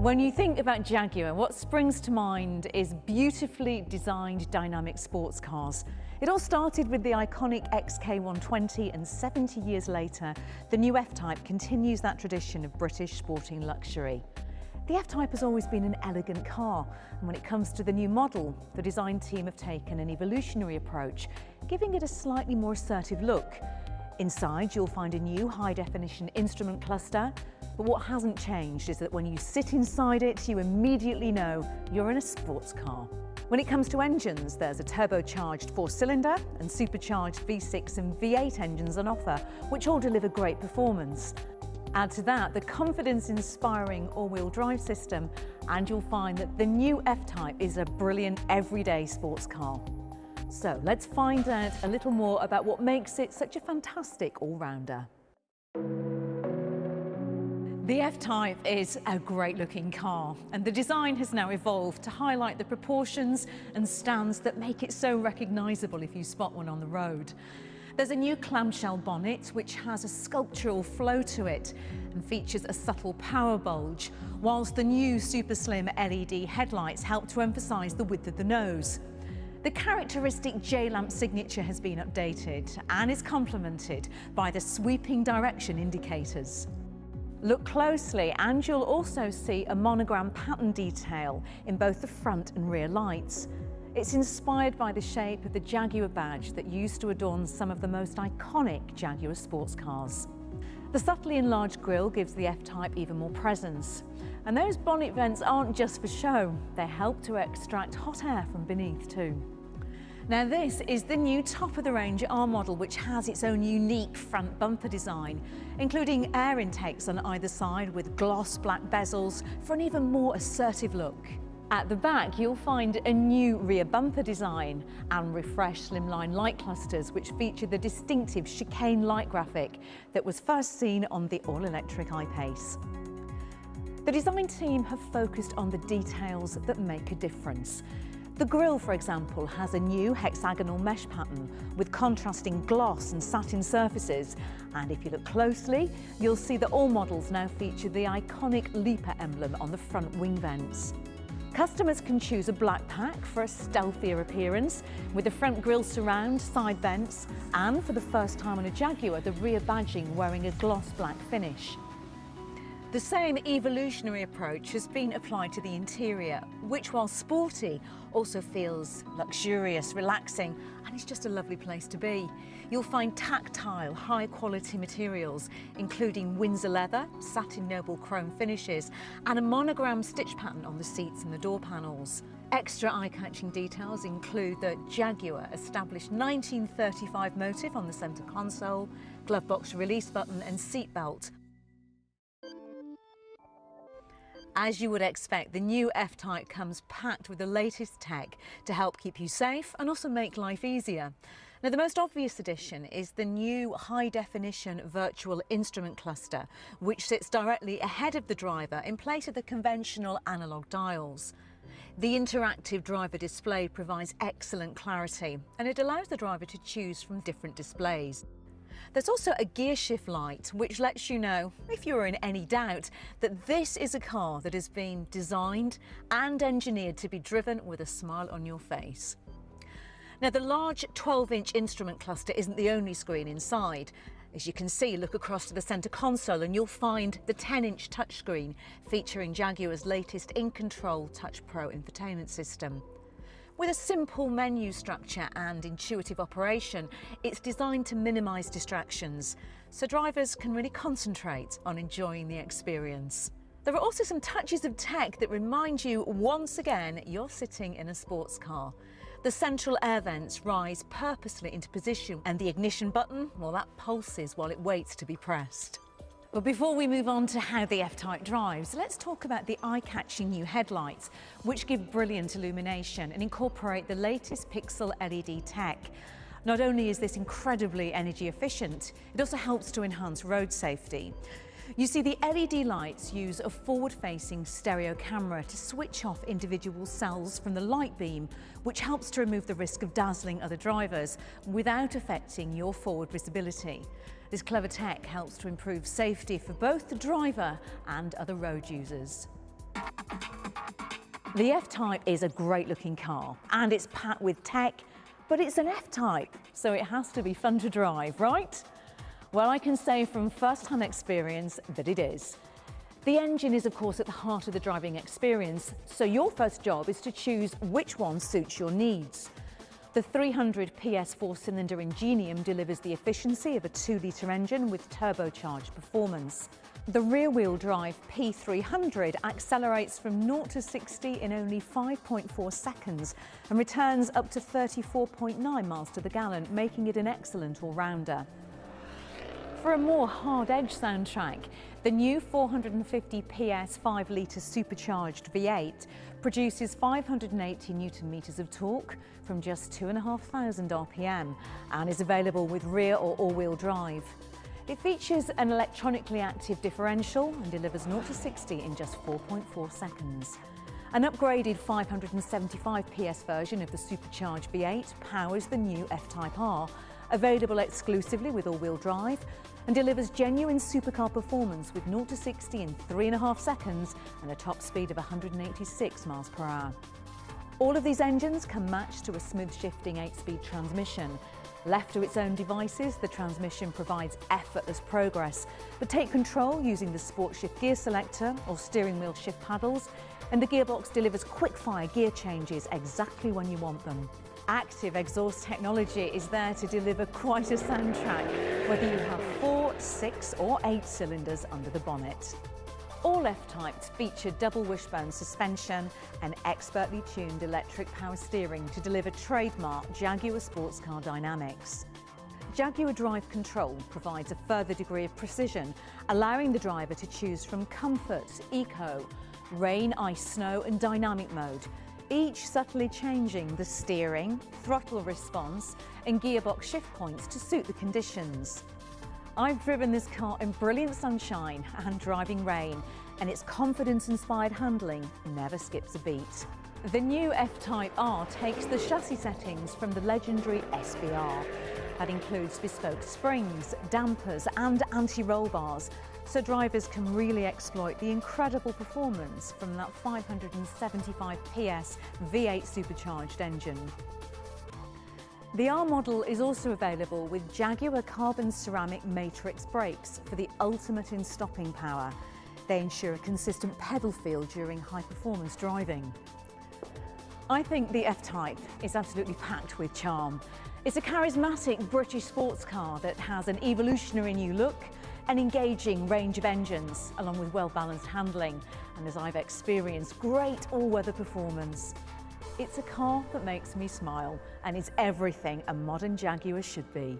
When you think about Jaguar, what springs to mind is beautifully designed dynamic sports cars. It all started with the iconic XK120, and 70 years later, the new F-Type continues that tradition of British sporting luxury. The F-Type has always been an elegant car, and when it comes to the new model, the design team have taken an evolutionary approach, giving it a slightly more assertive look. Inside, you'll find a new high-definition instrument cluster, but what hasn't changed is that when you sit inside it, you immediately know you're in a sports car. When it comes to engines, there's a turbocharged 4-cylinder and supercharged V6 and V8 engines on offer, which all deliver great performance. Add to that the confidence-inspiring all-wheel drive system, and you'll find that the new F-Type is a brilliant everyday sports car. So let's find out a little more about what makes it such a fantastic all-rounder. The F-Type is a great-looking car, and the design has now evolved to highlight the proportions and stands that make it so recognisable if you spot one on the road. There's a new clamshell bonnet which has a sculptural flow to it and features a subtle power bulge, whilst the new super slim LED headlights help to emphasise the width of the nose. The characteristic J-lamp signature has been updated and is complemented by the sweeping direction indicators. Look closely and you'll also see a monogram pattern detail in both the front and rear lights. It's inspired by the shape of the Jaguar badge that used to adorn some of the most iconic Jaguar sports cars. The subtly enlarged grille gives the F-Type even more presence. And those bonnet vents aren't just for show, they help to extract hot air from beneath too. Now this is the new top-of-the-range R model, which has its own unique front bumper design, including air intakes on either side with gloss black bezels for an even more assertive look. At the back, you'll find a new rear bumper design and refreshed slimline light clusters, which feature the distinctive chicane light graphic that was first seen on the all-electric I-Pace. The design team have focused on the details that make a difference. The grille, for example, has a new hexagonal mesh pattern with contrasting gloss and satin surfaces. And if you look closely, you'll see that all models now feature the iconic Leaper emblem on the front wing vents. Customers can choose a black pack for a stealthier appearance, with the front grille surround, side vents, and for the first time on a Jaguar, the rear badging wearing a gloss black finish. The same evolutionary approach has been applied to the interior, which, while sporty, also feels luxurious, relaxing, and it's just a lovely place to be. You'll find tactile, high-quality materials, including Windsor leather, satin noble chrome finishes, and a monogram stitch pattern on the seats and the door panels. Extra eye-catching details include the Jaguar established 1935 motif on the centre console, glove box release button and seat belt. As you would expect, the new F-Type comes packed with the latest tech to help keep you safe and also make life easier. Now, the most obvious addition is the new high-definition virtual instrument cluster, which sits directly ahead of the driver in place of the conventional analogue dials. The interactive driver display provides excellent clarity, and it allows the driver to choose from different displays. There's also a gear shift light, which lets you know, if you're in any doubt, that this is a car that has been designed and engineered to be driven with a smile on your face. Now, the large 12-inch instrument cluster isn't the only screen inside. As you can see, look across to the centre console and you'll find the 10-inch touchscreen featuring Jaguar's latest InControl Touch Pro infotainment system. With a simple menu structure and intuitive operation, it's designed to minimise distractions, so drivers can really concentrate on enjoying the experience. There are also some touches of tech that remind you once again you're sitting in a sports car. The central air vents rise purposely into position, and the ignition button, well, that pulses while it waits to be pressed. But before we move on to how the F-Type drives, let's talk about the eye-catching new headlights, which give brilliant illumination and incorporate the latest pixel LED tech. Not only is this incredibly energy efficient, it also helps to enhance road safety. You see, the LED lights use a forward-facing stereo camera to switch off individual cells from the light beam, which helps to remove the risk of dazzling other drivers without affecting your forward visibility. This clever tech helps to improve safety for both the driver and other road users. The F-Type is a great looking car and it's packed with tech, but it's an F-Type, so it has to be fun to drive, right? Well, I can say from first-hand experience that it is. The engine is, of course, at the heart of the driving experience, so your first job is to choose which one suits your needs. The 300 PS four-cylinder Ingenium delivers the efficiency of a 2-litre engine with turbocharged performance. The rear-wheel drive P300 accelerates from 0 to 60 in only 5.4 seconds and returns up to 34.9 miles to the gallon, making it an excellent all-rounder. For a more hard-edge soundtrack, the new 450 PS 5-litre supercharged V8 produces 580 Nm of torque from just 2,500 RPM and is available with rear or all-wheel drive. It features an electronically active differential and delivers 0 to 60 in just 4.4 seconds. An upgraded 575 PS version of the supercharged V8 powers the new F-Type R, available exclusively with all-wheel drive, and delivers genuine supercar performance with 0 to 60 in 3.5 seconds and a top speed of 186 miles per hour. All of these engines can match to a smooth shifting 8-speed transmission. Left to its own devices, the transmission provides effortless progress, but take control using the Sport Shift gear selector or steering wheel shift paddles, and the gearbox delivers quick-fire gear changes exactly when you want them. Active exhaust technology is there to deliver quite a soundtrack, whether you have 4, 6 or 8 cylinders under the bonnet. All F-Types feature double wishbone suspension and expertly tuned electric power steering to deliver trademark Jaguar sports car dynamics. Jaguar Drive Control provides a further degree of precision, allowing the driver to choose from comfort, eco, rain, ice, snow and dynamic mode, each subtly changing the steering, throttle response and gearbox shift points to suit the conditions. I've driven this car in brilliant sunshine and driving rain, and its confidence-inspired handling never skips a beat. The new F-Type R takes the chassis settings from the legendary SVR. That includes bespoke springs, dampers and anti-roll bars, so drivers can really exploit the incredible performance from that 575 PS V8 supercharged engine. The R model is also available with Jaguar carbon ceramic matrix brakes for the ultimate in stopping power. They ensure a consistent pedal feel during high-performance driving. I think the F-Type is absolutely packed with charm. It's a charismatic British sports car that has an evolutionary new look, an engaging range of engines, along with well-balanced handling, and as I've experienced, great all-weather performance. It's a car that makes me smile and is everything a modern Jaguar should be.